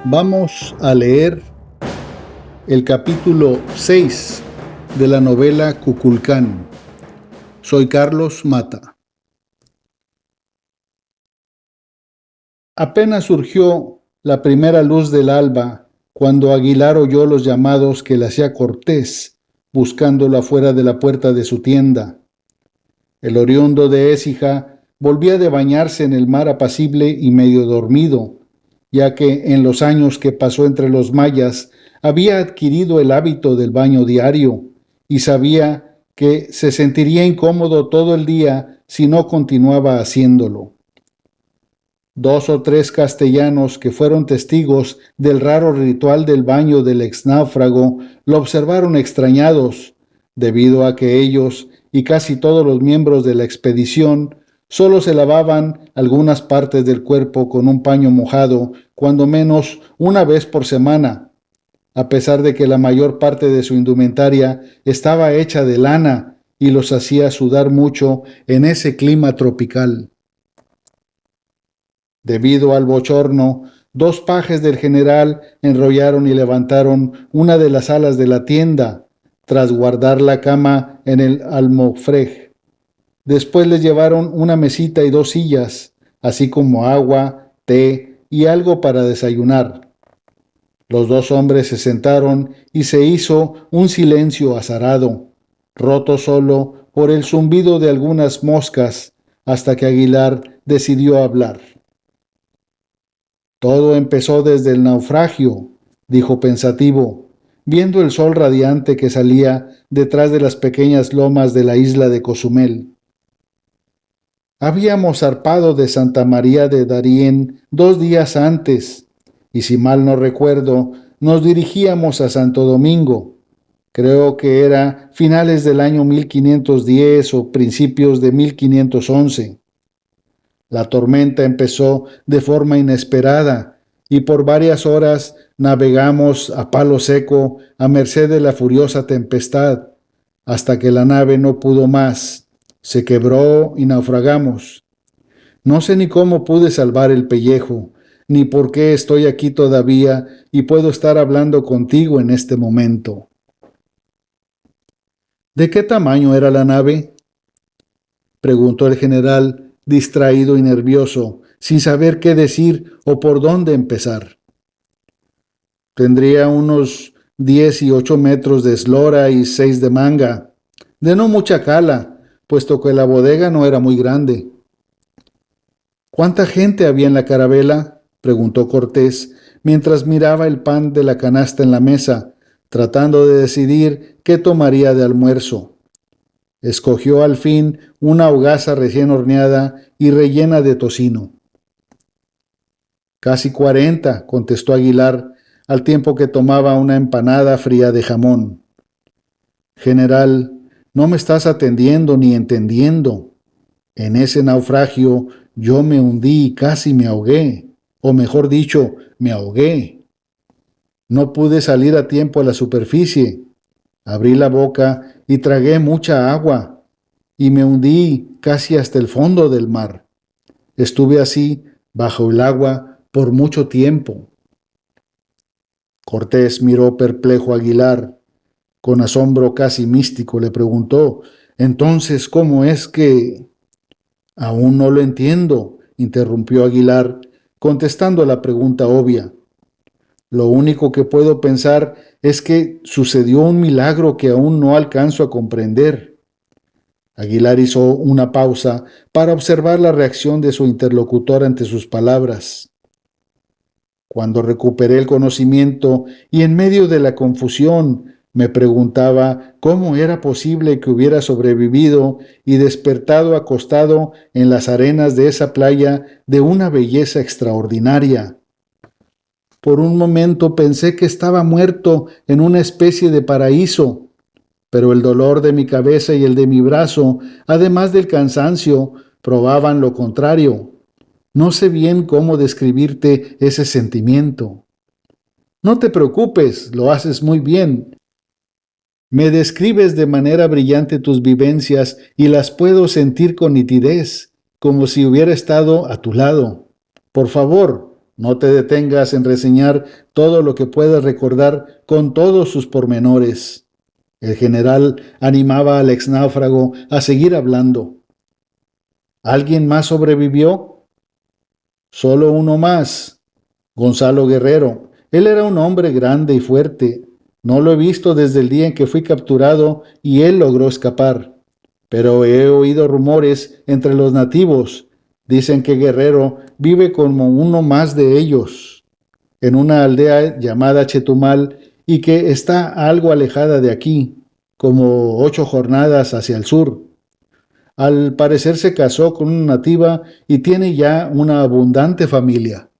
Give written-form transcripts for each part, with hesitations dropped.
Vamos a leer el capítulo 6 de la novela Kukulcán. Soy Carlos Mata. Apenas surgió la primera luz del alba cuando Aguilar oyó los llamados que le hacía Cortés, buscándolo afuera de la puerta de su tienda. El oriundo de Écija volvía de bañarse en el mar apacible y medio dormido, ya que en los años que pasó entre los mayas había adquirido el hábito del baño diario y sabía que se sentiría incómodo todo el día si no continuaba haciéndolo. 2 o 3 castellanos que fueron testigos del raro ritual del baño del exnáufrago lo observaron extrañados, debido a que ellos y casi todos los miembros de la expedición solo se lavaban algunas partes del cuerpo con un paño mojado, cuando menos una vez por semana, a pesar de que la mayor parte de su indumentaria estaba hecha de lana y los hacía sudar mucho en ese clima tropical. Debido al bochorno, 2 pajes del general enrollaron y levantaron una de las alas de la tienda, tras guardar la cama en el almofrej. Después les llevaron una mesita y 2 sillas, así como agua, té y algo para desayunar. Los 2 hombres se sentaron y se hizo un silencio azarado, roto solo por el zumbido de algunas moscas, hasta que Aguilar decidió hablar. Todo empezó desde el naufragio, dijo pensativo, viendo el sol radiante que salía detrás de las pequeñas lomas de la isla de Cozumel. Habíamos zarpado de Santa María de Darién 2 días antes, y si mal no recuerdo, nos dirigíamos a Santo Domingo. Creo que era finales del año 1510 o principios de 1511. La tormenta empezó de forma inesperada y por varias horas navegamos a palo seco a merced de la furiosa tempestad, hasta que la nave no pudo más, se quebró y naufragamos. No sé ni cómo pude salvar el pellejo, ni por qué estoy aquí todavía y puedo estar hablando contigo en este momento. ¿De qué tamaño era la nave?, preguntó el general, distraído y nervioso, sin saber qué decir o por dónde empezar. Tendría unos 10 y 8 metros de eslora y 6 de manga, de no mucha cala, puesto que la bodega no era muy grande. ¿Cuánta gente había en la carabela?, preguntó Cortés, mientras miraba el pan de la canasta en la mesa, tratando de decidir qué tomaría de almuerzo. Escogió al fin una hogaza recién horneada y rellena de tocino. Casi 40, contestó Aguilar, al tiempo que tomaba una empanada fría de jamón. General, no me estás atendiendo ni entendiendo. En ese naufragio yo me hundí y casi me ahogué, o mejor dicho, me ahogué. No pude salir a tiempo a la superficie. Abrí la boca y tragué mucha agua, y me hundí casi hasta el fondo del mar. Estuve así, bajo el agua, por mucho tiempo. Cortés miró perplejo a Aguilar. Con asombro casi místico le preguntó: «Entonces, ¿cómo es que...?» «Aún no lo entiendo», interrumpió Aguilar, contestando a la pregunta obvia. «Lo único que puedo pensar es que sucedió un milagro que aún no alcanzo a comprender». Aguilar hizo una pausa para observar la reacción de su interlocutor ante sus palabras. Cuando recuperé el conocimiento y en medio de la confusión me preguntaba cómo era posible que hubiera sobrevivido y despertado acostado en las arenas de esa playa de una belleza extraordinaria. Por un momento pensé que estaba muerto en una especie de paraíso, pero el dolor de mi cabeza y el de mi brazo, además del cansancio, probaban lo contrario. No sé bien cómo describirte ese sentimiento. No te preocupes, lo haces muy bien. Me describes de manera brillante tus vivencias y las puedo sentir con nitidez, como si hubiera estado a tu lado. Por favor, No te detengas en reseñar todo lo que puedas recordar con todos sus pormenores. El general animaba al exnáufrago a seguir hablando. ¿Alguien más sobrevivió? Solo uno más, Gonzalo Guerrero. Él era un hombre grande y fuerte. No lo he visto desde el día en que fui capturado y él logró escapar. Pero he oído rumores entre los nativos. Dicen que Guerrero vive como uno más de ellos, en una aldea llamada Chetumal y que está algo alejada de aquí, como 8 jornadas hacia el sur. Al parecer se casó con una nativa y tiene ya una abundante familia.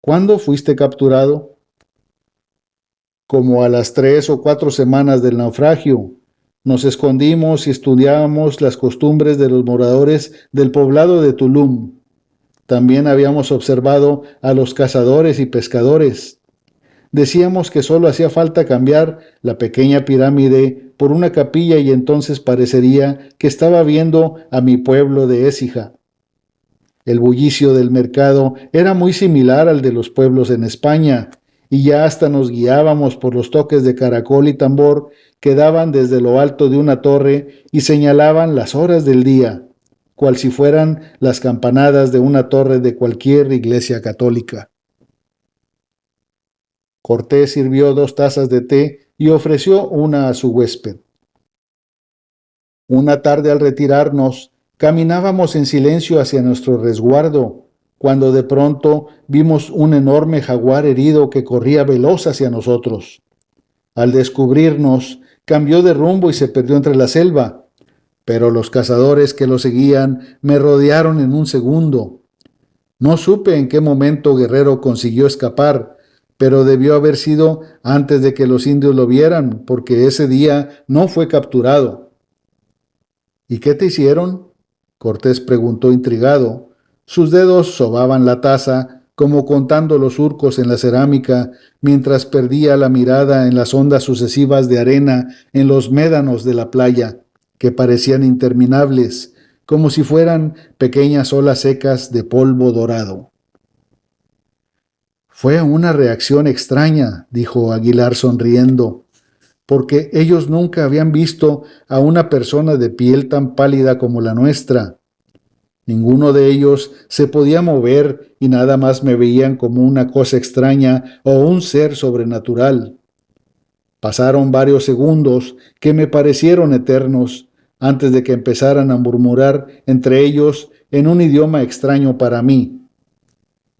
¿Cuándo fuiste capturado? Como a las 3 o 4 semanas del naufragio. Nos escondimos y estudiábamos las costumbres de los moradores del poblado de Tulum. También habíamos observado a los cazadores y pescadores. Decíamos que solo hacía falta cambiar la pequeña pirámide por una capilla y entonces parecería que estaba viendo a mi pueblo de Écija. El bullicio del mercado era muy similar al de los pueblos en España, y ya hasta nos guiábamos por los toques de caracol y tambor que daban desde lo alto de una torre y señalaban las horas del día, cual si fueran las campanadas de una torre de cualquier iglesia católica. Cortés sirvió 2 tazas de té y ofreció una a su huésped. Una tarde al retirarnos, caminábamos en silencio hacia nuestro resguardo, cuando de pronto vimos un enorme jaguar herido que corría veloz hacia nosotros. Al descubrirnos, cambió de rumbo y se perdió entre la selva, pero los cazadores que lo seguían me rodearon en un segundo. No supe en qué momento Guerrero consiguió escapar, pero debió haber sido antes de que los indios lo vieran, porque ese día no fue capturado. ¿Y qué te hicieron? Cortés preguntó intrigado. Sus dedos sobaban la taza, como contando los surcos en la cerámica, mientras perdía la mirada en las ondas sucesivas de arena en los médanos de la playa, que parecían interminables, como si fueran pequeñas olas secas de polvo dorado. Fue una reacción extraña, dijo Aguilar sonriendo, porque ellos nunca habían visto a una persona de piel tan pálida como la nuestra. Ninguno de ellos se podía mover y nada más me veían como una cosa extraña o un ser sobrenatural. Pasaron varios segundos que me parecieron eternos antes de que empezaran a murmurar entre ellos en un idioma extraño para mí.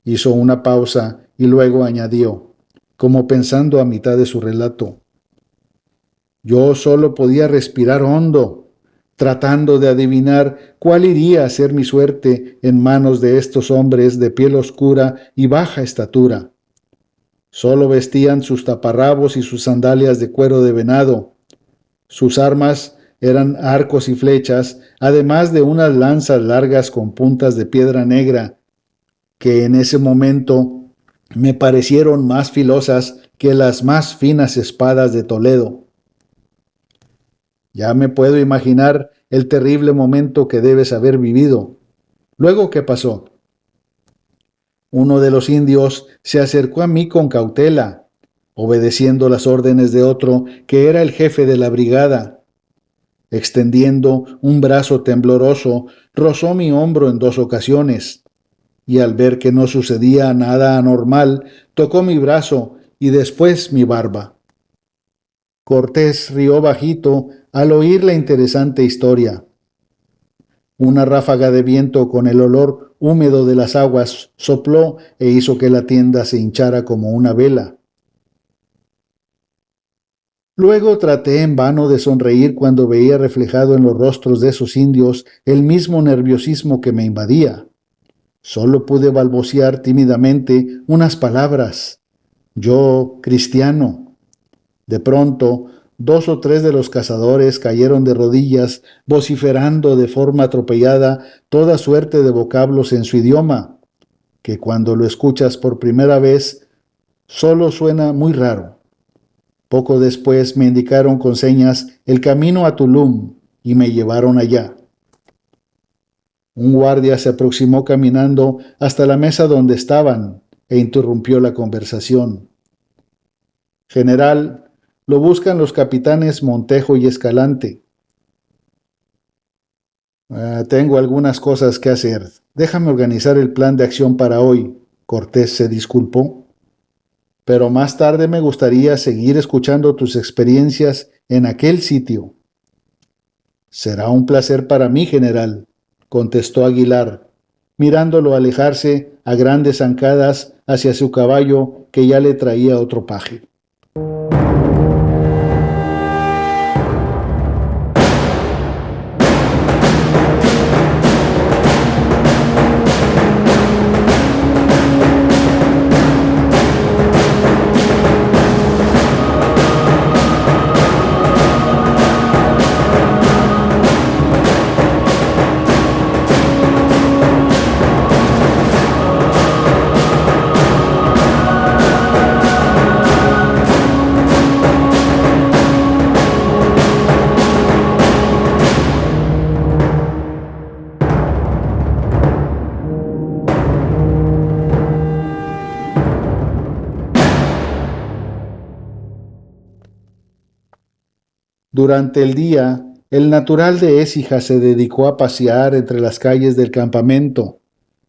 Hizo una pausa y luego añadió, como pensando a mitad de su relato. Yo solo podía respirar hondo, tratando de adivinar cuál iría a ser mi suerte en manos de estos hombres de piel oscura y baja estatura. Solo vestían sus taparrabos y sus sandalias de cuero de venado. Sus armas eran arcos y flechas, además de unas lanzas largas con puntas de piedra negra, que en ese momento me parecieron más filosas que las más finas espadas de Toledo. Ya me puedo imaginar el terrible momento que debes haber vivido. Luego, ¿qué pasó? Uno de los indios se acercó a mí con cautela, obedeciendo las órdenes de otro que era el jefe de la brigada. Extendiendo un brazo tembloroso, rozó mi hombro en 2 ocasiones, y al ver que no sucedía nada anormal, tocó mi brazo y después mi barba. Cortés rió bajito al oír la interesante historia. Una ráfaga de viento con el olor húmedo de las aguas sopló e hizo que la tienda se hinchara como una vela. Luego traté en vano de sonreír cuando veía reflejado en los rostros de esos indios el mismo nerviosismo que me invadía. Solo pude balbucear tímidamente unas palabras. Yo, cristiano. De pronto, 2 o 3 de los cazadores cayeron de rodillas, vociferando de forma atropellada toda suerte de vocablos en su idioma, que cuando lo escuchas por primera vez, solo suena muy raro. Poco después me indicaron con señas el camino a Tulum y me llevaron allá. Un guardia se aproximó caminando hasta la mesa donde estaban e interrumpió la conversación. General, lo buscan los capitanes Montejo y Escalante. Tengo algunas cosas que hacer. Déjame organizar el plan de acción para hoy. Cortés se disculpó. Pero más tarde me gustaría seguir escuchando tus experiencias en aquel sitio. Será un placer para mí, general, contestó Aguilar, mirándolo alejarse a grandes zancadas hacia su caballo que ya le traía otro paje. Durante el día, el natural de Écija se dedicó a pasear entre las calles del campamento,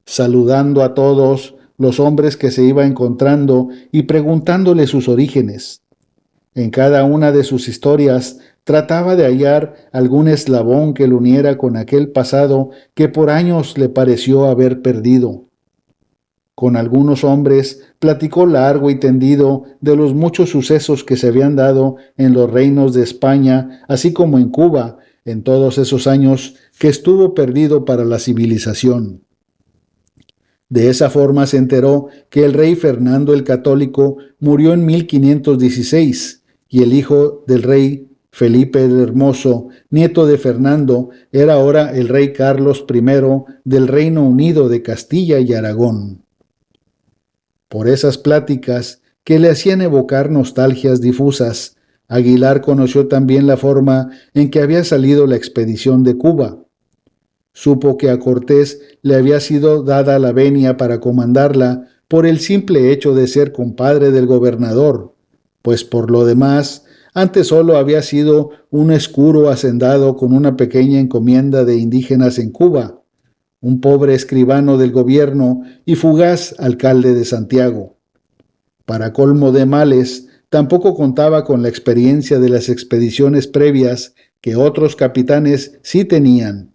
saludando a todos los hombres que se iba encontrando y preguntándole sus orígenes. En cada una de sus historias trataba de hallar algún eslabón que lo uniera con aquel pasado que por años le pareció haber perdido. Con algunos hombres platicó largo y tendido de los muchos sucesos que se habían dado en los reinos de España, así como en Cuba, en todos esos años que estuvo perdido para la civilización. De esa forma se enteró que el rey Fernando el Católico murió en 1516 y el hijo del rey Felipe el Hermoso, nieto de Fernando, era ahora el rey Carlos I del Reino Unido de Castilla y Aragón. Por esas pláticas que le hacían evocar nostalgias difusas, Aguilar conoció también la forma en que había salido la expedición de Cuba. Supo que a Cortés le había sido dada la venia para comandarla por el simple hecho de ser compadre del gobernador, pues por lo demás, antes solo había sido un escuro hacendado con una pequeña encomienda de indígenas en Cuba, un pobre escribano del gobierno y fugaz alcalde de Santiago. Para colmo de males, tampoco contaba con la experiencia de las expediciones previas que otros capitanes sí tenían.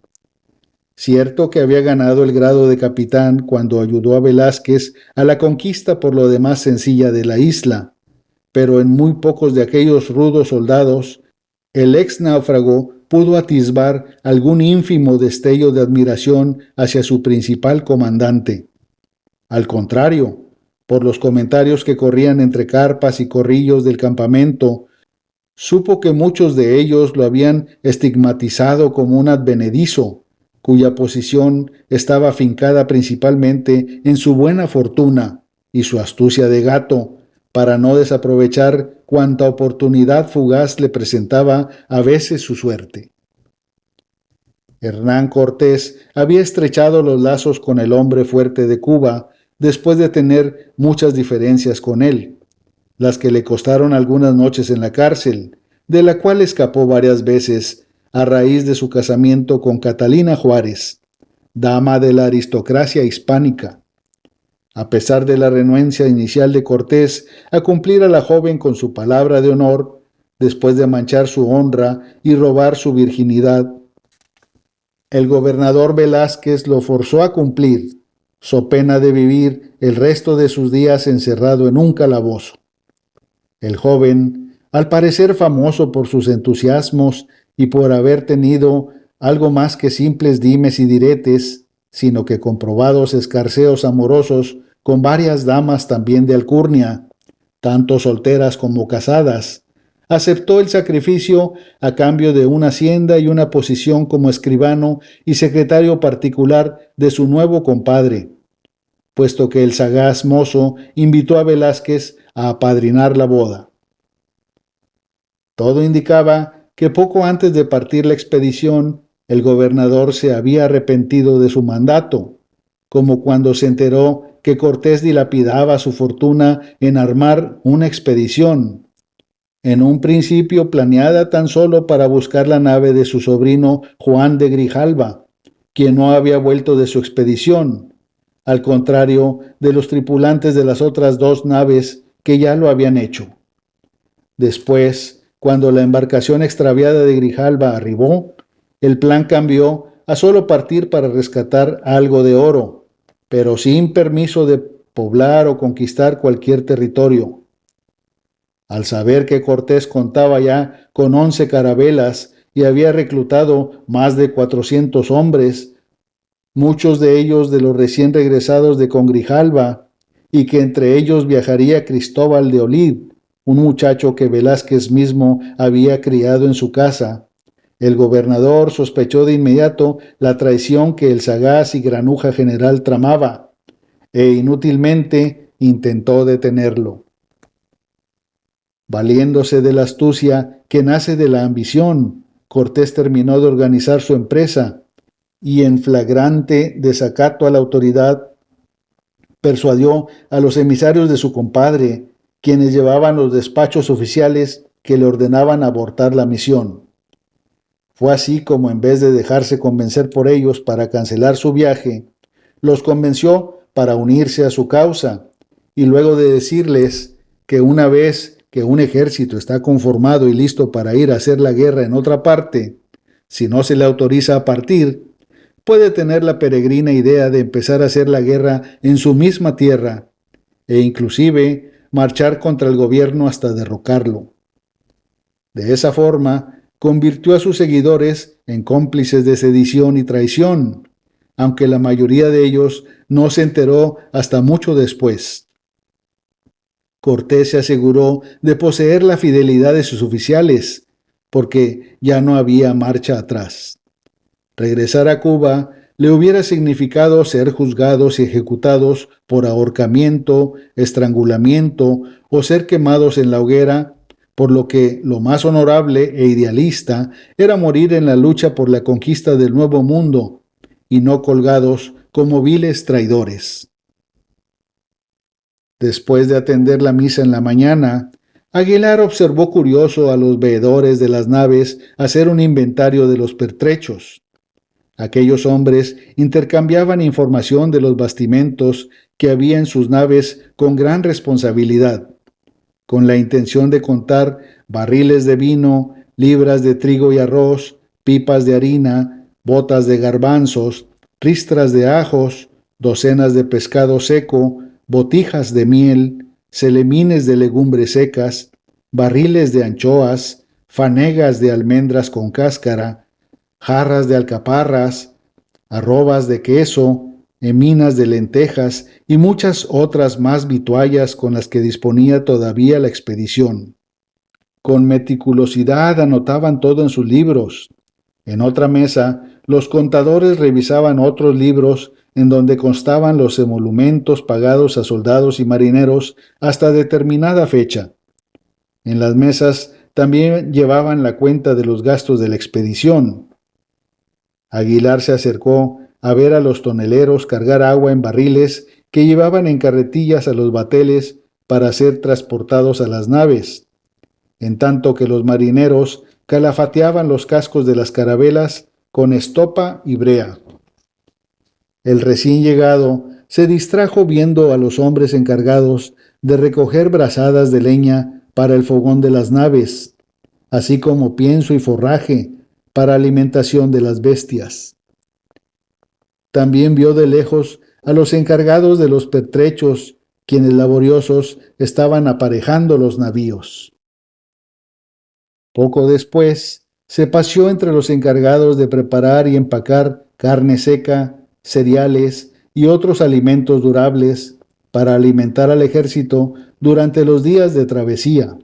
Cierto que había ganado el grado de capitán cuando ayudó a Velázquez a la conquista por lo demás sencilla de la isla, pero en muy pocos de aquellos rudos soldados, el ex náufrago pudo atisbar algún ínfimo destello de admiración hacia su principal comandante. Al contrario, por los comentarios que corrían entre carpas y corrillos del campamento, supo que muchos de ellos lo habían estigmatizado como un advenedizo, cuya posición estaba afincada principalmente en su buena fortuna y su astucia de gato, para no desaprovechar cuanta oportunidad fugaz le presentaba a veces su suerte. Hernán Cortés había estrechado los lazos con el hombre fuerte de Cuba después de tener muchas diferencias con él, las que le costaron algunas noches en la cárcel, de la cual escapó varias veces a raíz de su casamiento con Catalina Juárez, dama de la aristocracia hispánica. A pesar de la renuencia inicial de Cortés a cumplir a la joven con su palabra de honor, después de manchar su honra y robar su virginidad, el gobernador Velázquez lo forzó a cumplir, so pena de vivir el resto de sus días encerrado en un calabozo. El joven, al parecer famoso por sus entusiasmos y por haber tenido algo más que simples dimes y diretes, sino que comprobados escarceos amorosos con varias damas también de alcurnia, tanto solteras como casadas, aceptó el sacrificio a cambio de una hacienda y una posición como escribano y secretario particular de su nuevo compadre, puesto que el sagaz mozo invitó a Velázquez a apadrinar la boda. Todo indicaba que poco antes de partir la expedición, El gobernador se había arrepentido de su mandato, como cuando se enteró que Cortés dilapidaba su fortuna en armar una expedición, en un principio planeada tan solo para buscar la nave de su sobrino Juan de Grijalva, quien no había vuelto de su expedición, al contrario de los tripulantes de las otras dos naves que ya lo habían hecho. Después, cuando la embarcación extraviada de Grijalva arribó, el plan cambió a solo partir para rescatar algo de oro, pero sin permiso de poblar o conquistar cualquier territorio. Al saber que Cortés contaba ya con 11 carabelas y había reclutado más de 400 hombres, muchos de ellos de los recién regresados de Congrijalva, y que entre ellos viajaría Cristóbal de Olid, un muchacho que Velázquez mismo había criado en su casa, el gobernador sospechó de inmediato la traición que el sagaz y granuja general tramaba, e inútilmente intentó detenerlo. Valiéndose de la astucia que nace de la ambición, Cortés terminó de organizar su empresa y, en flagrante desacato a la autoridad, persuadió a los emisarios de su compadre, quienes llevaban los despachos oficiales que le ordenaban abortar la misión. Fue así como, en vez de dejarse convencer por ellos para cancelar su viaje, los convenció para unirse a su causa, y luego de decirles que una vez que un ejército está conformado y listo para ir a hacer la guerra en otra parte, si no se le autoriza a partir, puede tener la peregrina idea de empezar a hacer la guerra en su misma tierra, e inclusive marchar contra el gobierno hasta derrocarlo. De esa forma, convirtió a sus seguidores en cómplices de sedición y traición, aunque la mayoría de ellos no se enteró hasta mucho después. Cortés se aseguró de poseer la fidelidad de sus oficiales, porque ya no había marcha atrás. Regresar a Cuba le hubiera significado ser juzgados y ejecutados por ahorcamiento, estrangulamiento o ser quemados en la hoguera, por lo que lo más honorable e idealista era morir en la lucha por la conquista del Nuevo Mundo, y no colgados como viles traidores. Después de atender la misa en la mañana, Aguilar observó curioso a los veedores de las naves hacer un inventario de los pertrechos. Aquellos hombres intercambiaban información de los bastimentos que había en sus naves con gran responsabilidad, con la intención de contar barriles de vino, libras de trigo y arroz, pipas de harina, botas de garbanzos, ristras de ajos, docenas de pescado seco, botijas de miel, celemines de legumbres secas, barriles de anchoas, fanegas de almendras con cáscara, jarras de alcaparras, arrobas de queso, eminas de lentejas y muchas otras más vituallas con las que disponía todavía la expedición. Con meticulosidad anotaban todo en sus libros. En otra mesa, los contadores revisaban otros libros en donde constaban los emolumentos pagados a soldados y marineros hasta determinada fecha. En las mesas también llevaban la cuenta de los gastos de la expedición. Aguilar se acercó a ver a los toneleros cargar agua en barriles que llevaban en carretillas a los bateles para ser transportados a las naves, en tanto que los marineros calafateaban los cascos de las carabelas con estopa y brea. El recién llegado se distrajo viendo a los hombres encargados de recoger brazadas de leña para el fogón de las naves, así como pienso y forraje para alimentación de las bestias. También vio de lejos a los encargados de los pertrechos, quienes laboriosos estaban aparejando los navíos. Poco después, se paseó entre los encargados de preparar y empacar carne seca, cereales y otros alimentos durables para alimentar al ejército durante los días de travesía.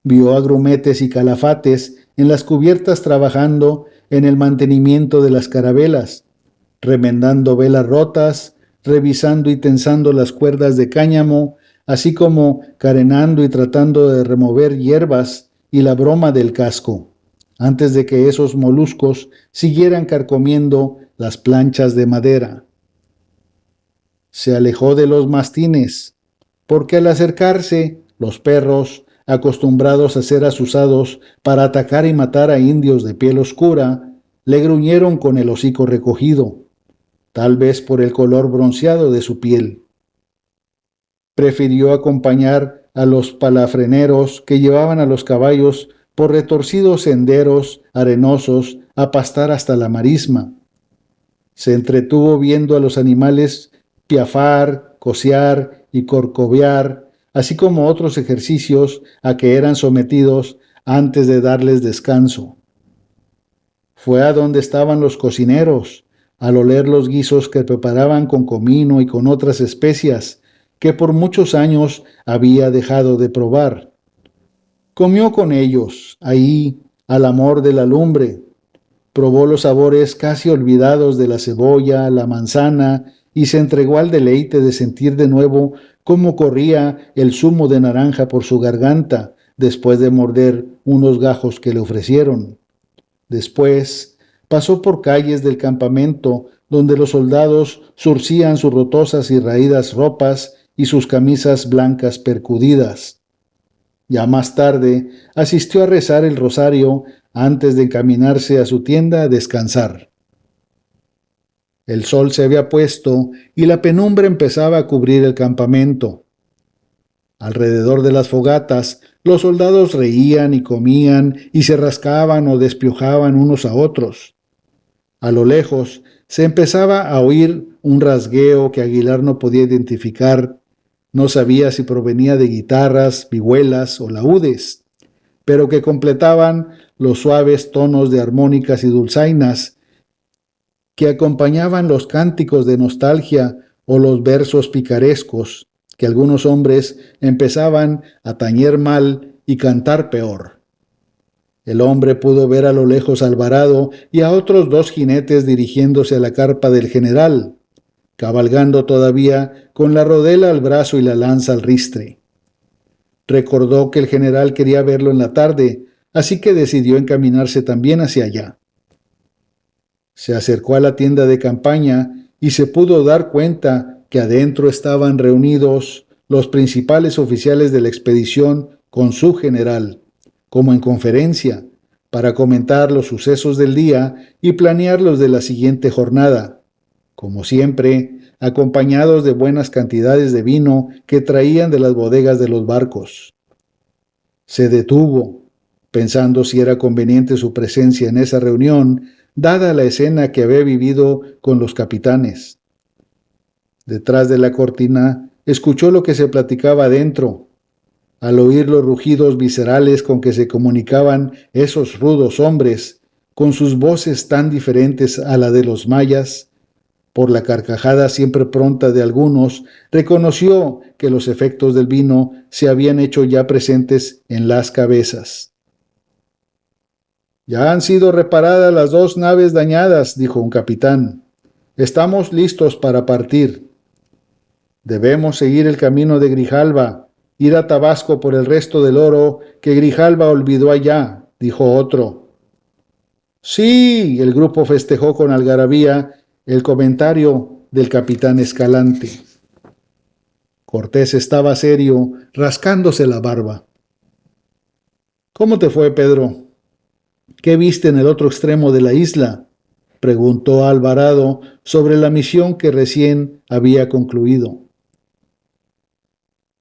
Vio a grumetes y calafates en las cubiertas trabajando en el mantenimiento de las carabelas, remendando velas rotas, revisando y tensando las cuerdas de cáñamo, así como carenando y tratando de remover hierbas y la broma del casco, antes de que esos moluscos siguieran carcomiendo las planchas de madera. Se alejó de los mastines, porque al acercarse, los perros, acostumbrados a ser asusados para atacar y matar a indios de piel oscura, le gruñeron con el hocico recogido, tal vez por el color bronceado de su piel. Prefirió acompañar a los palafreneros que llevaban a los caballos por retorcidos senderos arenosos a pastar hasta la marisma. Se entretuvo viendo a los animales piafar, cocear y corcovear, así como otros ejercicios a que eran sometidos antes de darles descanso. Fue a donde estaban los cocineros, al oler los guisos que preparaban con comino y con otras especias que por muchos años había dejado de probar. Comió con ellos, ahí, al amor de la lumbre. Probó los sabores casi olvidados de la cebolla, la manzana, y se entregó al deleite de sentir de nuevo cómo corría el zumo de naranja por su garganta después de morder unos gajos que le ofrecieron. Después pasó por calles del campamento donde los soldados zurcían sus rotosas y raídas ropas y sus camisas blancas percudidas. Ya más tarde asistió a rezar el rosario antes de encaminarse a su tienda a descansar. El sol se había puesto y la penumbra empezaba a cubrir el campamento. Alrededor de las fogatas, los soldados reían y comían y se rascaban o despiojaban unos a otros. A lo lejos se empezaba a oír un rasgueo que Aguilar no podía identificar. No sabía si provenía de guitarras, vihuelas o laúdes, pero que completaban los suaves tonos de armónicas y dulzainas que acompañaban los cánticos de nostalgia o los versos picarescos que algunos hombres empezaban a tañer mal y cantar peor. El hombre pudo ver a lo lejos a Alvarado y a otros 2 jinetes dirigiéndose a la carpa del general, cabalgando todavía con la rodela al brazo y la lanza al ristre. Recordó que el general quería verlo en la tarde, así que decidió encaminarse también hacia allá. Se acercó a la tienda de campaña y se pudo dar cuenta que adentro estaban reunidos los principales oficiales de la expedición con su general, como en conferencia, para comentar los sucesos del día y planear los de la siguiente jornada, como siempre, acompañados de buenas cantidades de vino que traían de las bodegas de los barcos. Se detuvo, pensando si era conveniente su presencia en esa reunión, dada la escena que había vivido con los capitanes. Detrás de la cortina, escuchó lo que se platicaba adentro. Al oír los rugidos viscerales con que se comunicaban esos rudos hombres, con sus voces tan diferentes a la de los mayas, por la carcajada siempre pronta de algunos, reconoció que los efectos del vino se habían hecho ya presentes en las cabezas. «Ya han sido reparadas las 2 naves dañadas», dijo un capitán. «Estamos listos para partir. Debemos seguir el camino de Grijalva, ir a Tabasco por el resto del oro que Grijalva olvidó allá», dijo otro. «Sí», el grupo festejó con algarabía el comentario del capitán Escalante. Cortés estaba serio, rascándose la barba. «¿Cómo te fue, Pedro? ¿Qué viste en el otro extremo de la isla?», preguntó Alvarado sobre la misión que recién había concluido.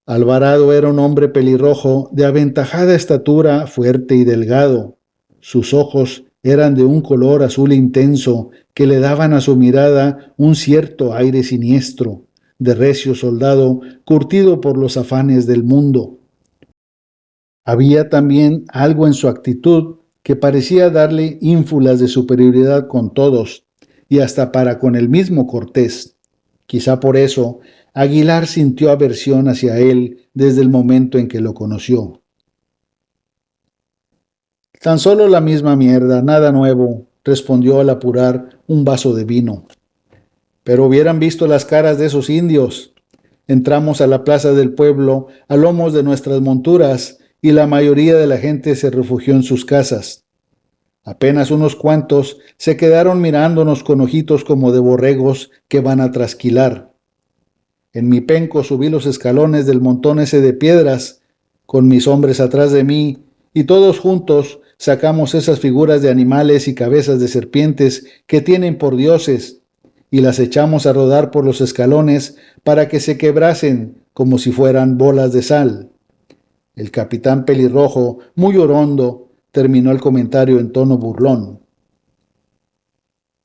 Alvarado era un hombre pelirrojo de aventajada estatura, fuerte y delgado. Sus ojos eran de un color azul intenso que le daban a su mirada un cierto aire siniestro, de recio soldado curtido por los afanes del mundo. Había también algo en su actitud que parecía darle ínfulas de superioridad con todos, y hasta para con el mismo Cortés. Quizá por eso Aguilar sintió aversión hacia él desde el momento en que lo conoció. «Tan solo la misma mierda, nada nuevo», respondió al apurar un vaso de vino. «Pero hubieran visto las caras de esos indios. Entramos a la plaza del pueblo a lomos de nuestras monturas y la mayoría de la gente se refugió en sus casas. Apenas unos cuantos se quedaron mirándonos con ojitos como de borregos que van a trasquilar. En mi penco subí los escalones del montón ese de piedras, con mis hombres atrás de mí, y todos juntos sacamos esas figuras de animales y cabezas de serpientes que tienen por dioses, y las echamos a rodar por los escalones para que se quebrasen como si fueran bolas de sal. El capitán pelirrojo, muy orondo, terminó el comentario en tono burlón.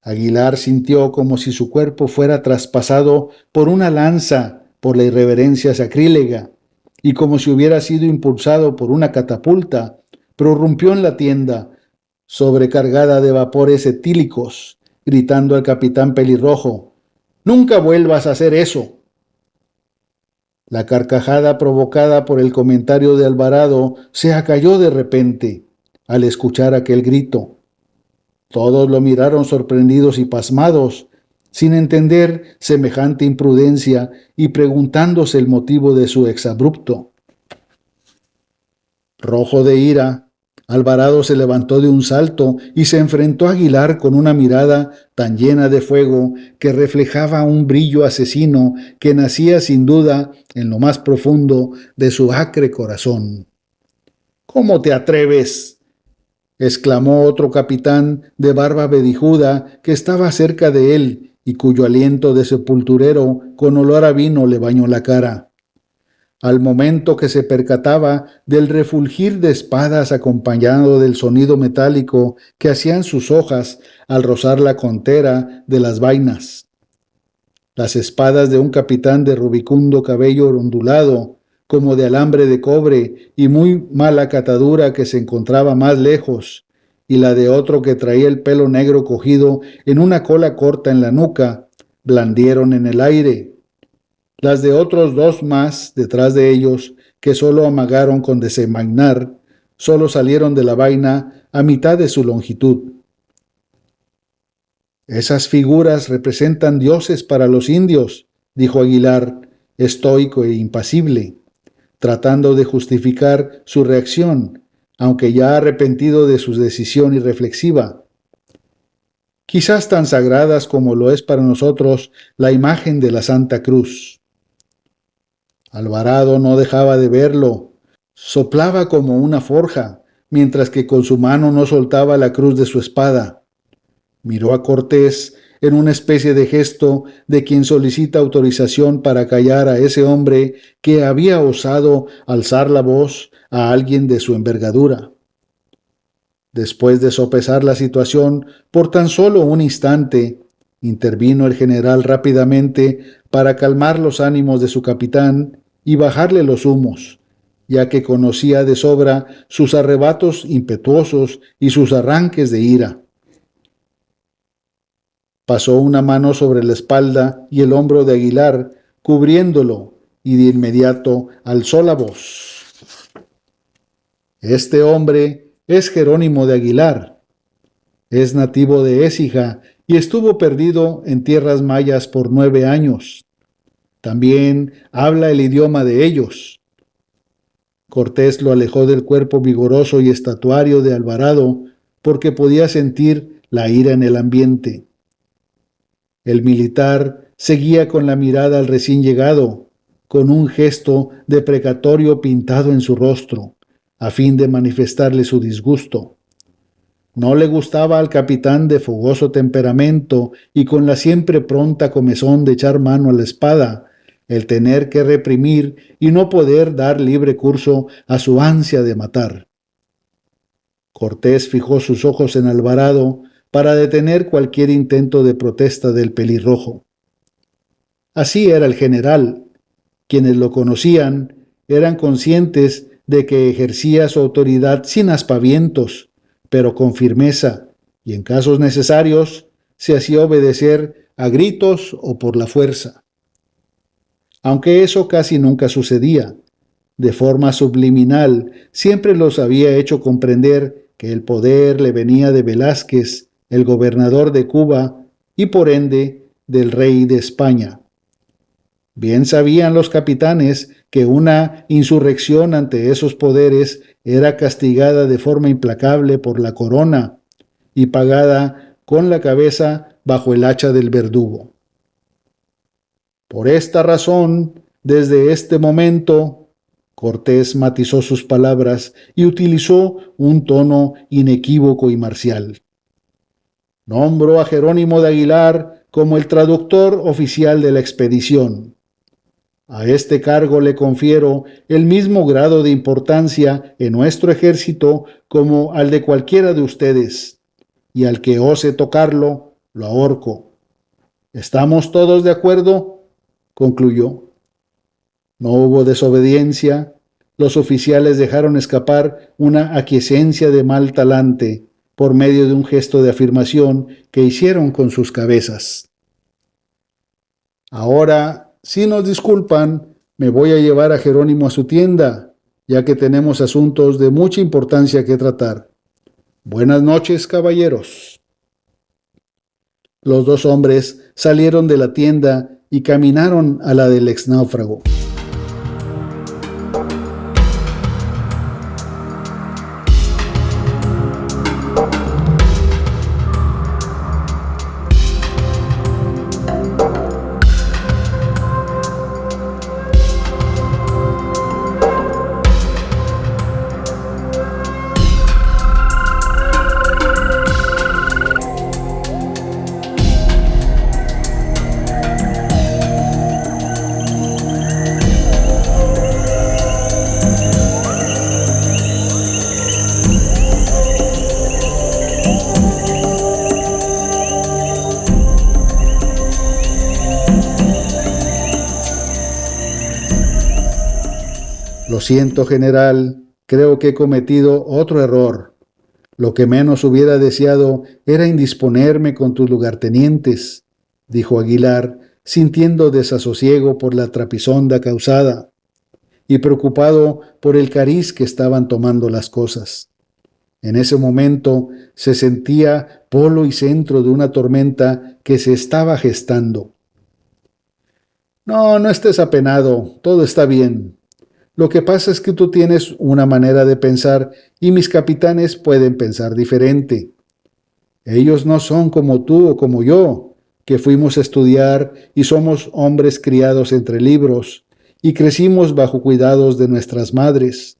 Aguilar sintió como si su cuerpo fuera traspasado por una lanza por la irreverencia sacrílega, y como si hubiera sido impulsado por una catapulta, prorrumpió en la tienda, sobrecargada de vapores etílicos, gritando al capitán pelirrojo: «¡Nunca vuelvas a hacer eso!». La carcajada provocada por el comentario de Alvarado se acalló de repente al escuchar aquel grito. Todos lo miraron sorprendidos y pasmados, sin entender semejante imprudencia y preguntándose el motivo de su exabrupto. Rojo de ira, Alvarado se levantó de un salto y se enfrentó a Aguilar con una mirada tan llena de fuego que reflejaba un brillo asesino que nacía sin duda en lo más profundo de su acre corazón. «¿Cómo te atreves?», exclamó otro capitán de barba vedijuda que estaba cerca de él y cuyo aliento de sepulturero con olor a vino le bañó la cara. Al momento que se percataba del refulgir de espadas acompañado del sonido metálico que hacían sus hojas al rozar la contera de las vainas. Las espadas de un capitán de rubicundo cabello ondulado, como de alambre de cobre y muy mala catadura que se encontraba más lejos, y la de otro que traía el pelo negro cogido en una cola corta en la nuca, blandieron en el aire. Las de otros dos más detrás de ellos, que solo amagaron con desenvainar, solo salieron de la vaina a mitad de su longitud. «Esas figuras representan dioses para los indios», dijo Aguilar, estoico e impasible, tratando de justificar su reacción, aunque ya arrepentido de su decisión irreflexiva. «Quizás tan sagradas como lo es para nosotros la imagen de la Santa Cruz». Alvarado no dejaba de verlo. Soplaba como una forja, mientras que con su mano no soltaba la cruz de su espada. Miró a Cortés en una especie de gesto de quien solicita autorización para callar a ese hombre que había osado alzar la voz a alguien de su envergadura. Después de sopesar la situación por tan solo un instante, intervino el general rápidamente para calmar los ánimos de su capitán y bajarle los humos, ya que conocía de sobra sus arrebatos impetuosos y sus arranques de ira. Pasó una mano sobre la espalda y el hombro de Aguilar, cubriéndolo, y de inmediato alzó la voz. «Este hombre es Jerónimo de Aguilar. Es nativo de Écija y estuvo perdido en tierras mayas por 9 años. También habla el idioma de ellos». Cortés lo alejó del cuerpo vigoroso y estatuario de Alvarado porque podía sentir la ira en el ambiente. El militar seguía con la mirada al recién llegado, con un gesto deprecatorio pintado en su rostro, a fin de manifestarle su disgusto. No le gustaba al capitán de fogoso temperamento y con la siempre pronta comezón de echar mano a la espada, el tener que reprimir y no poder dar libre curso a su ansia de matar. Cortés fijó sus ojos en Alvarado para detener cualquier intento de protesta del pelirrojo. Así era el general. Quienes lo conocían eran conscientes de que ejercía su autoridad sin aspavientos, pero con firmeza, y en casos necesarios se hacía obedecer a gritos o por la fuerza. Aunque eso casi nunca sucedía, de forma subliminal siempre los había hecho comprender que el poder le venía de Velázquez, el gobernador de Cuba, y por ende del rey de España. Bien sabían los capitanes que una insurrección ante esos poderes era castigada de forma implacable por la corona, y pagada con la cabeza bajo el hacha del verdugo. Por esta razón, desde este momento, Cortés matizó sus palabras y utilizó un tono inequívoco y marcial. Nombro a Jerónimo de Aguilar como el traductor oficial de la expedición. A este cargo le confiero el mismo grado de importancia en nuestro ejército como al de cualquiera de ustedes, y al que ose tocarlo, lo ahorco. ¿Estamos todos de acuerdo?, concluyó. No hubo desobediencia. Los oficiales dejaron escapar una aquiescencia de mal talante por medio de un gesto de afirmación que hicieron con sus cabezas. Ahora, si nos disculpan, me voy a llevar a Jerónimo a su tienda, ya que tenemos asuntos de mucha importancia que tratar. Buenas noches, caballeros. Los dos hombres salieron de la tienda y caminaron a la del exnáufrago. Lo siento, general, creo que he cometido otro error. Lo que menos hubiera deseado era indisponerme con tus lugartenientes, dijo Aguilar, sintiendo desasosiego por la trapisonda causada y preocupado por el cariz que estaban tomando las cosas. En ese momento se sentía polo y centro de una tormenta que se estaba gestando. No estés apenado, todo está bien. Lo que pasa es que tú tienes una manera de pensar y mis capitanes pueden pensar diferente. Ellos no son como tú o como yo, que fuimos a estudiar y somos hombres criados entre libros y crecimos bajo cuidados de nuestras madres.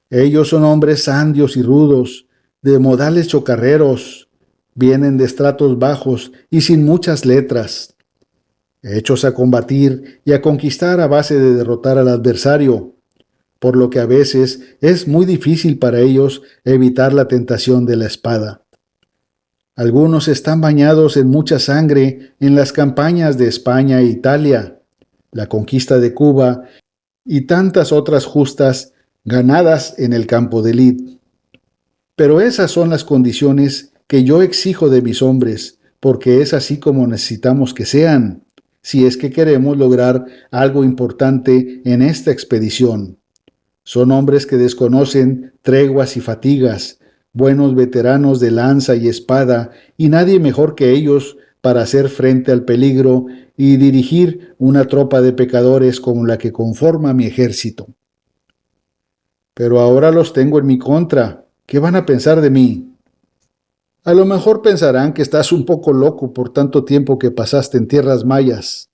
Ellos son hombres sandios y rudos, de modales chocarreros, vienen de estratos bajos y sin muchas letras, hechos a combatir y a conquistar a base de derrotar al adversario, por lo que a veces es muy difícil para ellos evitar la tentación de la espada. Algunos están bañados en mucha sangre en las campañas de España e Italia, la conquista de Cuba y tantas otras justas ganadas en el campo de lid. Pero esas son las condiciones que yo exijo de mis hombres, porque es así como necesitamos que sean, si es que queremos lograr algo importante en esta expedición. Son hombres que desconocen treguas y fatigas, buenos veteranos de lanza y espada, y nadie mejor que ellos para hacer frente al peligro y dirigir una tropa de pecadores como la que conforma mi ejército. Pero ahora los tengo en mi contra. ¿Qué van a pensar de mí? A lo mejor pensarán que estás un poco loco por tanto tiempo que pasaste en tierras mayas.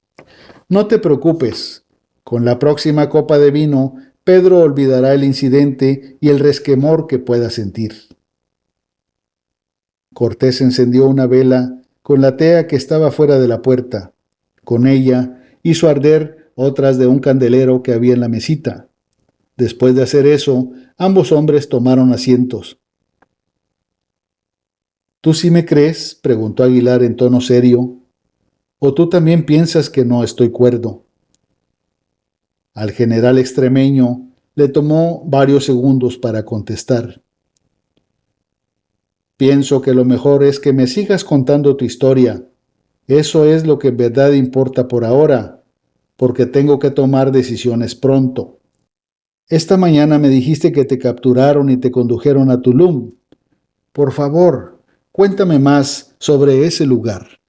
No te preocupes. Con la próxima copa de vino, Pedro olvidará el incidente y el resquemor que pueda sentir. Cortés encendió una vela con la tea que estaba fuera de la puerta. Con ella hizo arder otras de un candelero que había en la mesita. Después de hacer eso, ambos hombres tomaron asientos. ¿Tú sí me crees?, preguntó Aguilar en tono serio. ¿O tú también piensas que no estoy cuerdo? Al general extremeño le tomó varios segundos para contestar. Pienso que lo mejor es que me sigas contando tu historia. Eso es lo que en verdad importa por ahora, porque tengo que tomar decisiones pronto. Esta mañana me dijiste que te capturaron y te condujeron a Tulum. Por favor, cuéntame más sobre ese lugar.